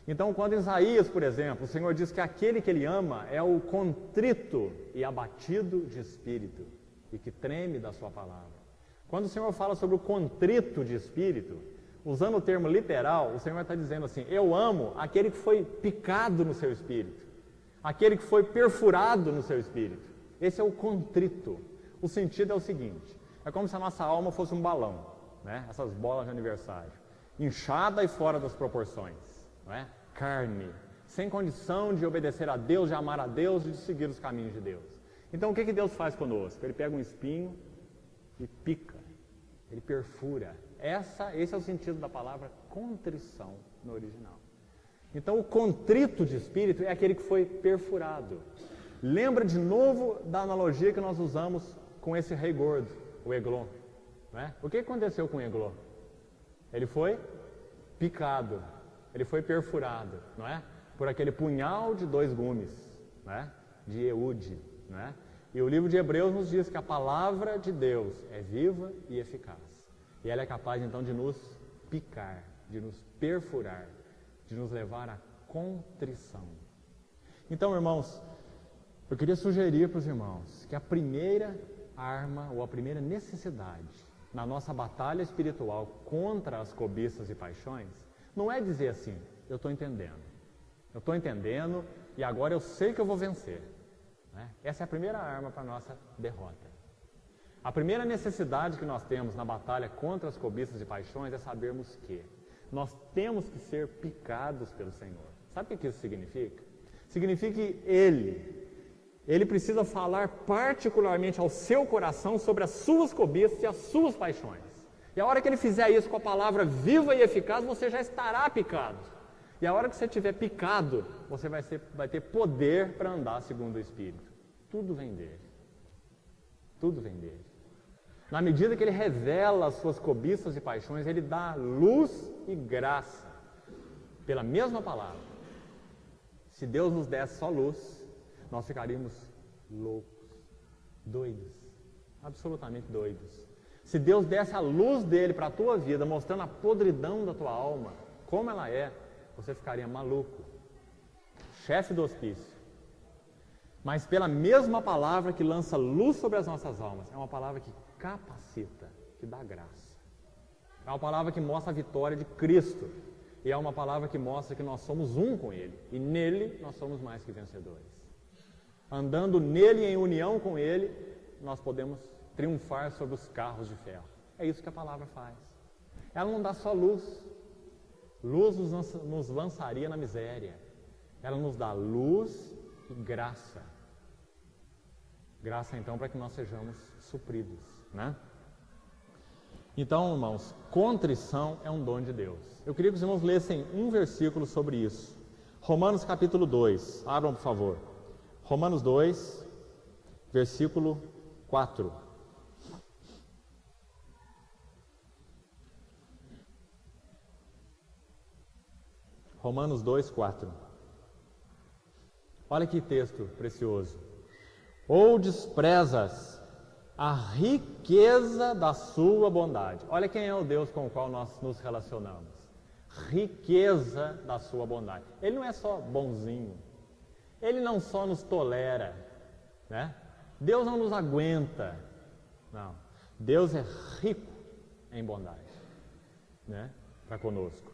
Então, quando Isaías, por exemplo, o Senhor diz que aquele que Ele ama é o contrito e abatido de espírito e que treme da sua palavra. Quando o Senhor fala sobre o contrito de espírito, usando o termo literal, o Senhor está dizendo assim: eu amo aquele que foi picado no seu espírito, aquele que foi perfurado no seu espírito. Esse é o contrito. O sentido é o seguinte: é como se a nossa alma fosse um balão, né? Essas bolas de aniversário, inchada e fora das proporções, não é? Carne, sem condição de obedecer a Deus, de amar a Deus e de seguir os caminhos de Deus. Então o que Deus faz conosco? Ele pega um espinho e pica, ele perfura. Esse é o sentido da palavra contrição no original. Então o contrito de espírito é aquele que foi perfurado. Lembra de novo da analogia que nós usamos com esse rei gordo, o Eglon, né? O que aconteceu com o Eglon? Ele foi picado, ele foi perfurado, não é? Por aquele punhal de 2 gumes, né? De Eude, né? E o livro de Hebreus nos diz que a palavra de Deus é viva e eficaz. E ela é capaz então de nos picar, de nos perfurar, de nos levar à contrição. Então, irmãos, eu queria sugerir para os irmãos que a primeira arma ou a primeira necessidade na nossa batalha espiritual contra as cobiças e paixões não é dizer assim: eu estou entendendo e agora eu sei que eu vou vencer, né? Essa é a primeira arma para a nossa derrota. A primeira necessidade que nós temos na batalha contra as cobiças e paixões é sabermos que nós temos que ser picados pelo Senhor. Sabe o que isso significa? Significa que Ele precisa falar particularmente ao seu coração sobre as suas cobiças e as suas paixões. E a hora que Ele fizer isso com a palavra viva e eficaz, você já estará picado. E a hora que você estiver picado, você vai ter poder para andar segundo o Espírito. Tudo vem dele. Tudo vem dele. Na medida que Ele revela as suas cobiças e paixões, Ele dá luz e graça pela mesma palavra. Se Deus nos desse só luz, nós ficaríamos loucos, doidos, absolutamente doidos. Se Deus desse a luz dele para a tua vida, mostrando a podridão da tua alma, como ela é, você ficaria maluco, chefe do hospício. Mas pela mesma palavra que lança luz sobre as nossas almas, é uma palavra que capacita, que dá graça. É uma palavra que mostra a vitória de Cristo. E é uma palavra que mostra que nós somos um com Ele. E nele nós somos mais que vencedores. Andando nele em união com Ele, nós podemos triunfar sobre os carros de ferro. É isso que a palavra faz. Ela não dá só luz. Luz nos lançaria na miséria. Ela nos dá luz e graça. Graça, então, para que nós sejamos supridos, né? Então, irmãos, contrição é um dom de Deus. Eu queria que os irmãos lessem um versículo sobre isso. Romanos capítulo 2. Abram, por favor. Romanos 2, versículo 4. Romanos 2, 4. Olha que texto precioso. Ou desprezas a riqueza da sua bondade. Olha quem é o Deus com o qual nós nos relacionamos. Riqueza da sua bondade. Ele não é só bonzinho. Ele não só nos tolera, né? Deus não nos aguenta. Não. Deus é rico em bondade, né? Para conosco.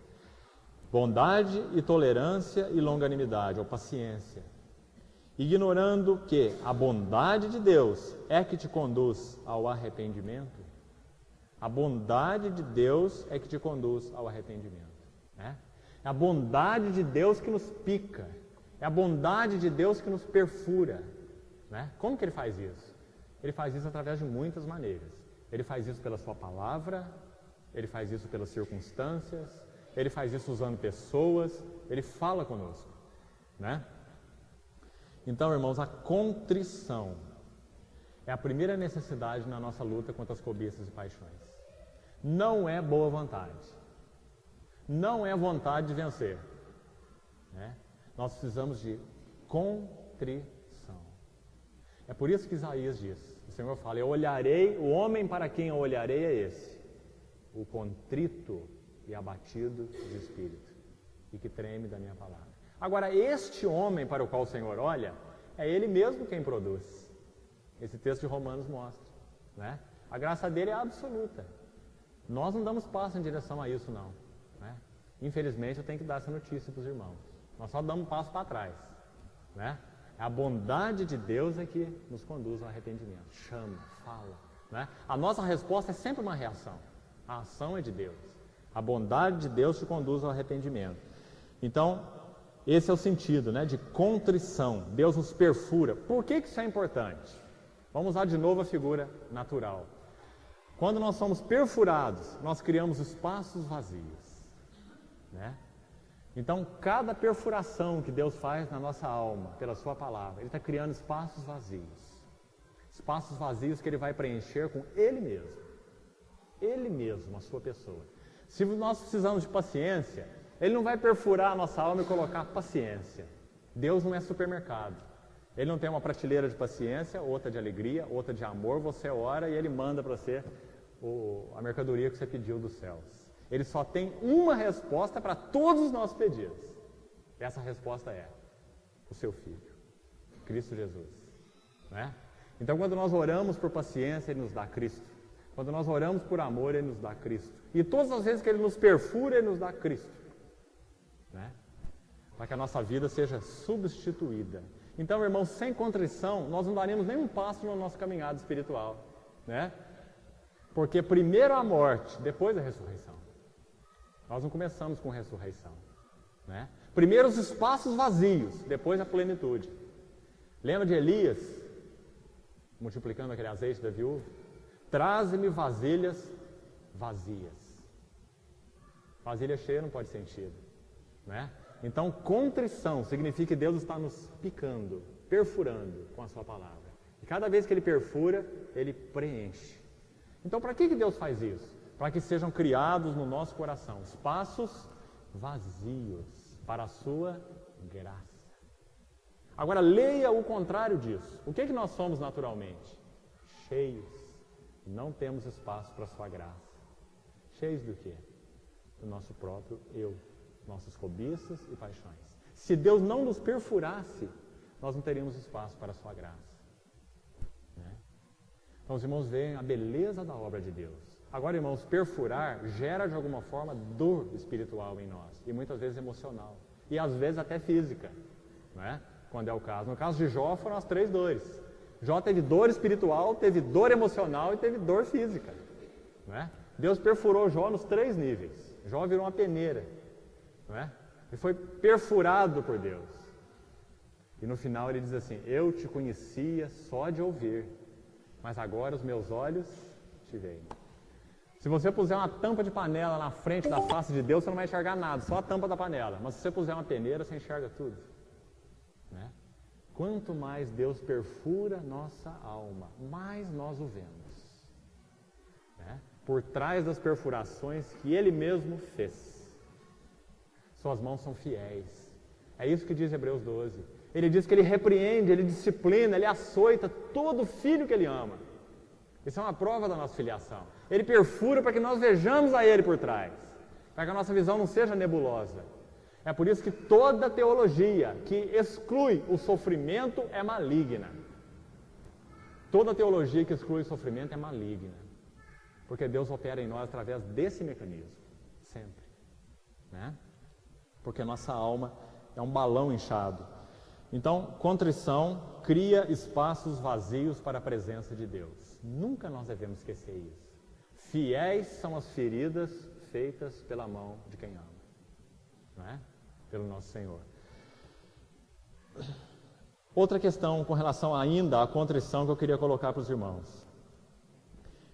Bondade e tolerância e longanimidade, ou paciência. Ignorando que a bondade de Deus é que te conduz ao arrependimento. A bondade de Deus é que te conduz ao arrependimento, né? É a bondade de Deus que nos pica. É a bondade de Deus que nos perfura, né? Como que Ele faz isso? Ele faz isso através de muitas maneiras. Ele faz isso pela sua palavra, Ele faz isso pelas circunstâncias, Ele faz isso usando pessoas, Ele fala conosco, né? Então, irmãos, a contrição é a primeira necessidade na nossa luta contra as cobiças e paixões. Não é boa vontade. Não é vontade de vencer, né? Nós precisamos de contrição. É por isso que Isaías diz, o Senhor fala: eu olharei, o homem para quem eu olharei é esse, o contrito e abatido de espírito. e que treme da minha palavra. Agora, este homem para o qual o Senhor olha, é ele mesmo quem produz. Esse texto de Romanos mostra, né? A graça dele é absoluta. Nós não damos passo em direção a isso, não, né? Infelizmente, eu tenho que dar essa notícia para os irmãos. Nós só damos um passo para trás, né? A bondade de Deus é que nos conduz ao arrependimento. Chama, fala, né? A nossa resposta é sempre uma reação. A ação é de Deus. A bondade de Deus te conduz ao arrependimento. Então, esse é o sentido, né, de contrição. Deus nos perfura. Por que isso é importante? Vamos usar de novo a figura natural. Quando nós somos perfurados, nós criamos espaços vazios, né? Então, cada perfuração que Deus faz na nossa alma, pela sua palavra, Ele está criando espaços vazios. Espaços vazios que Ele vai preencher com Ele mesmo. Ele mesmo, a sua pessoa. Se nós precisamos de paciência, Ele não vai perfurar a nossa alma e colocar paciência. Deus não é supermercado. Ele não tem uma prateleira de paciência, outra de alegria, outra de amor. Você ora e Ele manda para você a mercadoria que você pediu dos céus. Ele só tem uma resposta para todos os nossos pedidos. Essa resposta é o seu Filho, Cristo Jesus, né? Então, quando nós oramos por paciência, Ele nos dá Cristo. Quando nós oramos por amor, Ele nos dá Cristo. E todas as vezes que Ele nos perfura, Ele nos dá Cristo, né? Para que a nossa vida seja substituída. Então, irmãos, sem contrição, nós não daremos nenhum passo na nossa caminhada espiritual, né? Porque primeiro a morte, depois a ressurreição. Nós não começamos com ressurreição, né? Primeiro os espaços vazios, depois a plenitude. Lembra de Elias, multiplicando aquele azeite da viúva? Traze-me vasilhas vazias. Vasilha cheia não pode ser enchida, né? Então, contrição significa que Deus está nos picando, perfurando com a sua palavra. E cada vez que Ele perfura, Ele preenche. Então, para que Deus faz isso? Para que sejam criados no nosso coração espaços vazios para a sua graça. Agora, leia o contrário disso. O que nós somos naturalmente? Cheios. Não temos espaço para a sua graça. Cheios do quê? Do nosso próprio eu, nossas cobiças e paixões. Se Deus não nos perfurasse, nós não teríamos espaço para a sua graça, né? Então, os irmãos veem a beleza da obra de Deus. Agora, irmãos, perfurar gera de alguma forma dor espiritual em nós, e muitas vezes emocional, e às vezes até física, né? Quando é o caso. No caso de Jó, foram as 3 dores. Jó teve dor espiritual, teve dor emocional e teve dor física, né? Deus perfurou Jó nos 3 níveis. Jó virou uma peneira, né? Ele foi perfurado por Deus. E no final ele diz assim: eu te conhecia só de ouvir, mas agora os meus olhos te veem. Se você puser uma tampa de panela na frente da face de Deus, você não vai enxergar nada, só a tampa da panela. Mas se você puser uma peneira, você enxerga tudo, né? Quanto mais Deus perfura nossa alma, mais nós o vemos, né? Por trás das perfurações que Ele mesmo fez. Suas mãos são fiéis. É isso que diz Hebreus 12. Ele diz que Ele repreende, Ele disciplina, Ele açoita todo filho que Ele ama. Isso é uma prova da nossa filiação. Ele perfura para que nós vejamos a Ele por trás, para que a nossa visão não seja nebulosa. É por isso que toda teologia que exclui o sofrimento é maligna. Toda teologia que exclui o sofrimento é maligna. Porque Deus opera em nós através desse mecanismo, sempre, né? Porque nossa alma é um balão inchado. Então, contrição cria espaços vazios para a presença de Deus. Nunca nós devemos esquecer isso. Fiéis são as feridas feitas pela mão de quem ama, né? Pelo nosso Senhor. Outra questão com relação ainda à contrição que eu queria colocar para os irmãos.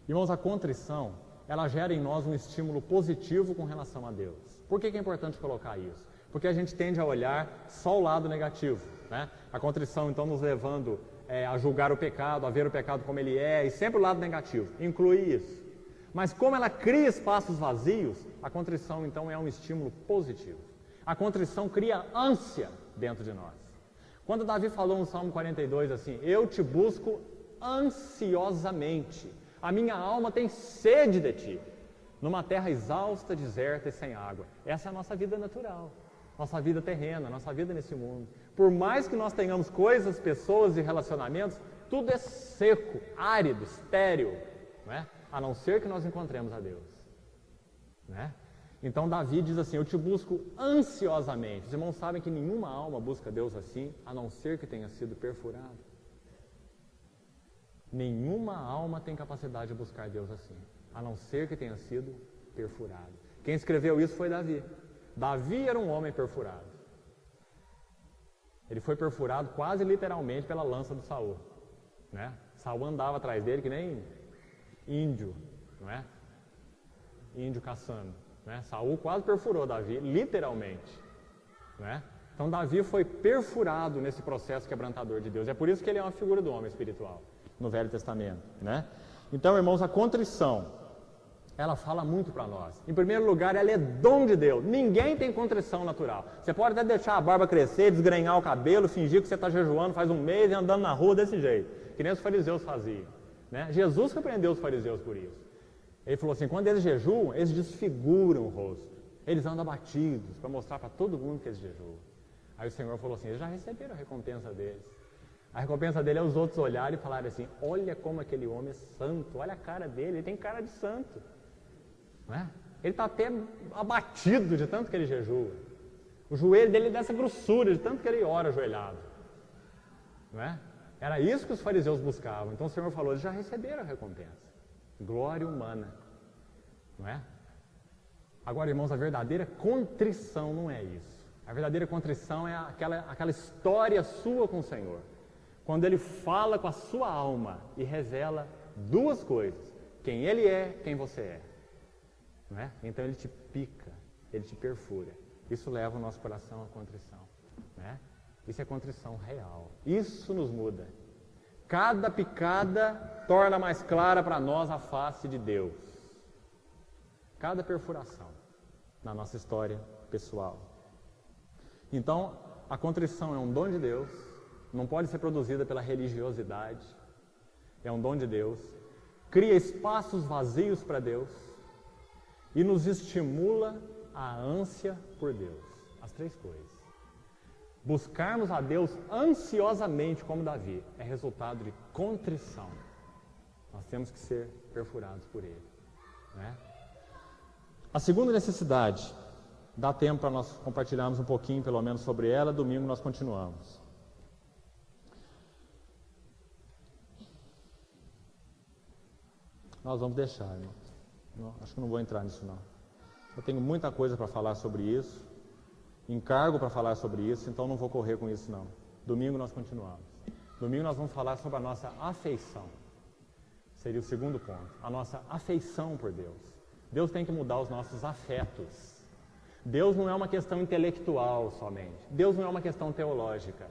Irmãos, a contrição, ela gera em nós um estímulo positivo com relação a Deus. Por que é importante colocar isso? Porque a gente tende a olhar só o lado negativo, né? A contrição, então, nos levando a julgar o pecado, a ver o pecado como ele é, e sempre o lado negativo, inclui isso. Mas como ela cria espaços vazios, a contrição, então, é um estímulo positivo. A contrição cria ânsia dentro de nós. Quando Davi falou no Salmo 42 assim: eu te busco ansiosamente, a minha alma tem sede de ti, numa terra exausta, deserta e sem água. Essa é a nossa vida natural. nossa vida terrena, nossa vida nesse mundo. Por mais que nós tenhamos coisas, pessoas e relacionamentos, tudo é seco, árido, estéril, não é? A não ser que nós encontremos a Deus. Né? Então Davi diz assim, eu te busco ansiosamente. Os irmãos sabem que nenhuma alma busca Deus assim, a não ser que tenha sido perfurada. Nenhuma alma tem capacidade de buscar Deus assim, a não ser que tenha sido perfurada. Quem escreveu isso foi Davi. Davi era um homem perfurado. Ele foi perfurado quase literalmente pela lança do Saul. Né? Saul andava atrás dele que nem índio, não é? Índio caçando. Né? Saul quase perfurou Davi, literalmente. Né? Então Davi foi perfurado nesse processo quebrantador de Deus. É por isso que ele é uma figura do homem espiritual no Velho Testamento. Né? Então, irmãos, a contrição, ela fala muito para nós. Em primeiro lugar, ela é dom de Deus. Ninguém tem contrição natural. Você pode até deixar a barba crescer, desgrenhar o cabelo, fingir que você está jejuando faz um mês e andando na rua desse jeito, que nem os fariseus faziam. Né? Jesus repreendeu os fariseus por isso. Ele falou assim, quando eles jejuam, eles desfiguram o rosto. Eles andam abatidos para mostrar para todo mundo que eles jejuam. Aí o Senhor falou assim, eles já receberam a recompensa deles. A recompensa dele é os outros olharem e falarem assim, olha como aquele homem é santo, olha a cara dele, ele tem cara de santo. Não é? Ele está até abatido de tanto que ele jejua. O joelho dele é dessa grossura, de tanto que ele ora ajoelhado. Não é? Era isso que os fariseus buscavam. Então o Senhor falou, eles já receberam a recompensa. Glória humana. Não é? Agora, irmãos, a verdadeira contrição não é isso. A verdadeira contrição é aquela história sua com o Senhor. Quando Ele fala com a sua alma e revela duas coisas. Quem Ele é, quem você é. Não é? Então Ele te pica, Ele te perfura. Isso leva o nosso coração à contrição. Não é? Isso é contrição real. Isso nos muda. Cada picada torna mais clara para nós a face de Deus. Cada perfuração na nossa história pessoal. Então, a contrição é um dom de Deus, não pode ser produzida pela religiosidade, é um dom de Deus, cria espaços vazios para Deus e nos estimula a ânsia por Deus. As três coisas. Buscarmos a Deus ansiosamente, como Davi, é resultado de contrição. Nós temos que ser perfurados por Ele. Né? A segunda necessidade, dá tempo para nós compartilharmos um pouquinho, pelo menos, sobre ela, domingo nós continuamos. Nós vamos deixar, irmão. Não, acho que não vou entrar nisso, não. Eu tenho muita coisa para falar sobre isso. Encargo para falar sobre isso, então não vou correr com isso não. Domingo nós continuamos. Domingo nós vamos falar sobre a nossa afeição. Seria o segundo ponto. A nossa afeição por Deus. Deus tem que mudar os nossos afetos. Deus não é uma questão intelectual somente. Deus não é uma questão teológica.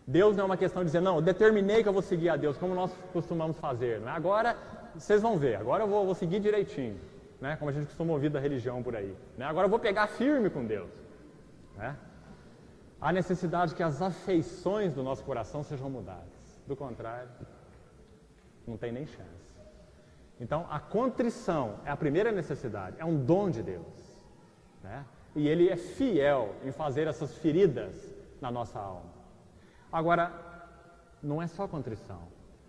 Deus não é uma questão de dizer, não, eu determinei que eu vou seguir a Deus, como nós costumamos fazer. Né? Agora, vocês vão ver, agora eu vou seguir direitinho. Né? Como a gente costuma ouvir da religião por aí. Né? Agora eu vou pegar firme com Deus. Né? Há necessidade que as afeições do nosso coração sejam mudadas. Do contrário, não tem nem chance. Então, a contrição é a primeira necessidade, é um dom de Deus. Né? E Ele é fiel em fazer essas feridas na nossa alma. Agora, não é só contrição.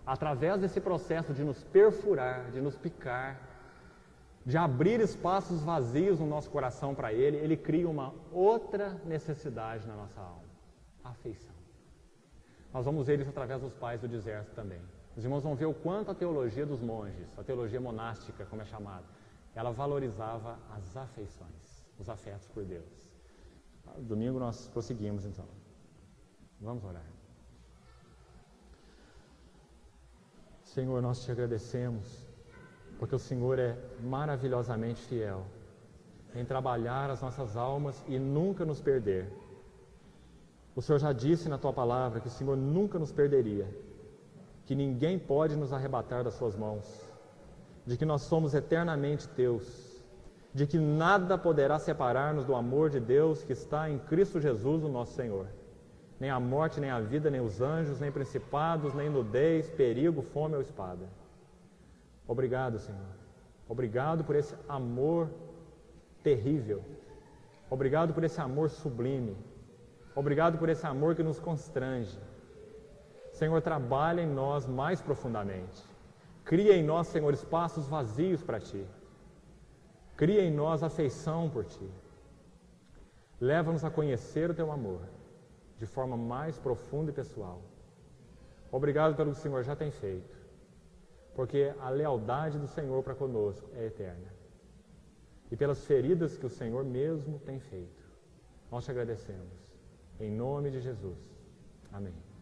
Através desse processo de nos perfurar, de nos picar, de abrir espaços vazios no nosso coração para Ele, Ele cria uma outra necessidade na nossa alma, a afeição. Nós vamos ver isso através dos pais do deserto também. Os irmãos vão ver o quanto a teologia dos monges, a teologia monástica, como é chamada, ela valorizava as afeições, os afetos por Deus. Domingo nós prosseguimos então. Vamos orar. Senhor, nós te agradecemos, porque o Senhor é maravilhosamente fiel em trabalhar as nossas almas e nunca nos perder. O Senhor já disse na Tua palavra que o Senhor nunca nos perderia, que ninguém pode nos arrebatar das Suas mãos, de que nós somos eternamente Teus, de que nada poderá separar-nos do amor de Deus que está em Cristo Jesus, o nosso Senhor. Nem a morte, nem a vida, nem os anjos, nem principados, nem nudez, perigo, fome ou espada. Obrigado, Senhor. Obrigado por esse amor terrível. Obrigado por esse amor sublime. Obrigado por esse amor que nos constrange. Senhor, trabalha em nós mais profundamente. Cria em nós, Senhor, espaços vazios para Ti. Cria em nós afeição por Ti. Leva-nos a conhecer o Teu amor de forma mais profunda e pessoal. Obrigado pelo que o Senhor já tem feito, porque a lealdade do Senhor para conosco é eterna. E pelas feridas que o Senhor mesmo tem feito, nós te agradecemos. Em nome de Jesus. Amém.